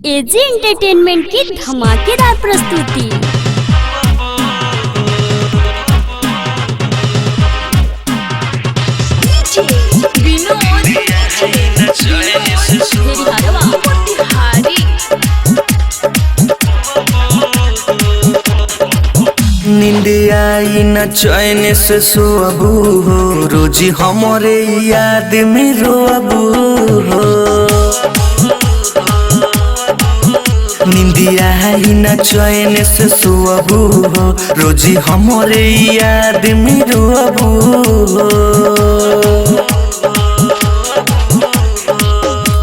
AG entertainment की धमाकेदार प्रस्तुति। निंदिया न चैन से सोअबू हो, रोजी हमरे याद में रोअबू हो। निंदिया न चैन से सोअबू हो, रोजी हमरे याद में रोअबू हो।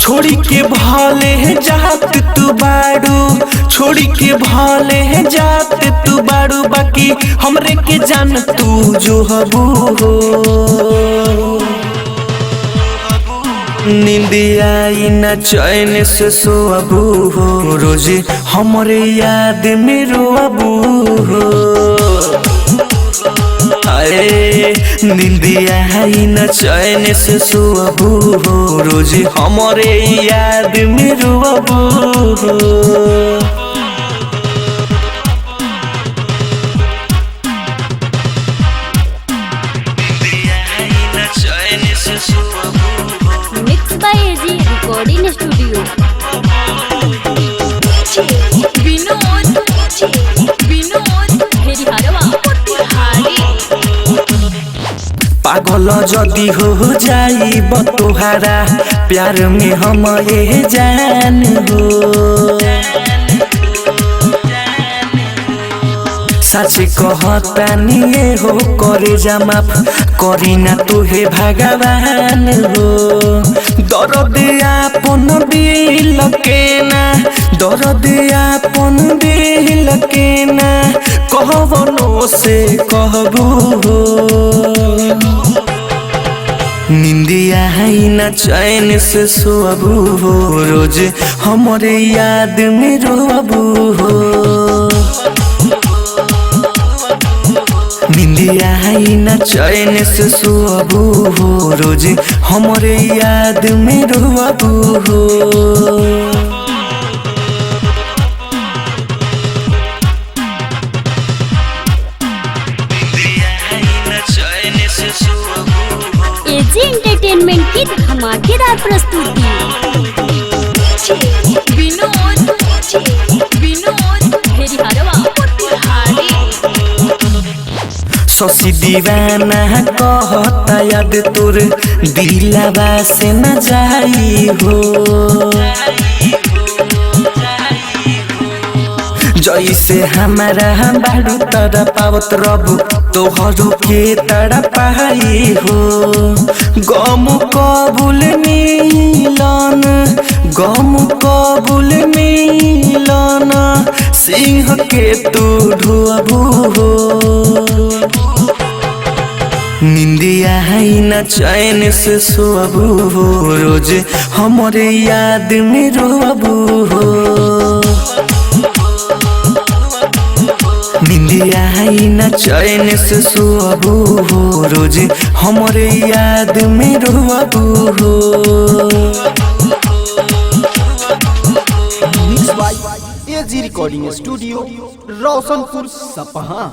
छोड़ी के भाले जात तू बाड़ू, छोड़ी के भाले जात तू बाड़ू, बाकी हमरे के जान तू जो हबू हो। निंदिया न चैन से सोअबू हो, रोजी हमरे याद में रोअबू हो। निंदिया न चैन से सोअबू हो, रोजी हमरे याद में रोअबू हो। Mix by AG recording studio. पागल जदी हो जाई बतोहारा, प्यार में हम ये जान हो। सच कहतानी हो, करे जा माफ करी ना तुहे भगवान हो। दर्द आपन दिल के ना, दर्द आपन दिल के ना, कहवनो से कहबू हो। निंदिया न चैन से सोअबू हो, रोज हमरे याद में रोअबू हो। निंदिया न चैन से सोअबू हो, रोज हमरे याद में रोअबू हो। एजी एंटरटेनमेंट की धमाकेदार प्रस्तुति। शशि दीवाना कहता याद तोर दिलवा से न जाई हो। जैसे हमारा बाड़ू तड़ा पावत रब तोहरो के तड़ा पाई हो। गम कबूल मिलन, गम कबूल मिलन, सिंह के तू ढुअबू हो। निंदिया न चैन से सोअबू हो, रोज हमरे याद में रोअबू हो। निंदिया न चैन से सोअबू हो, रोज हमरे याद में रोअबू हो। Mix by AG recording studio, Roshanpur Sapaha.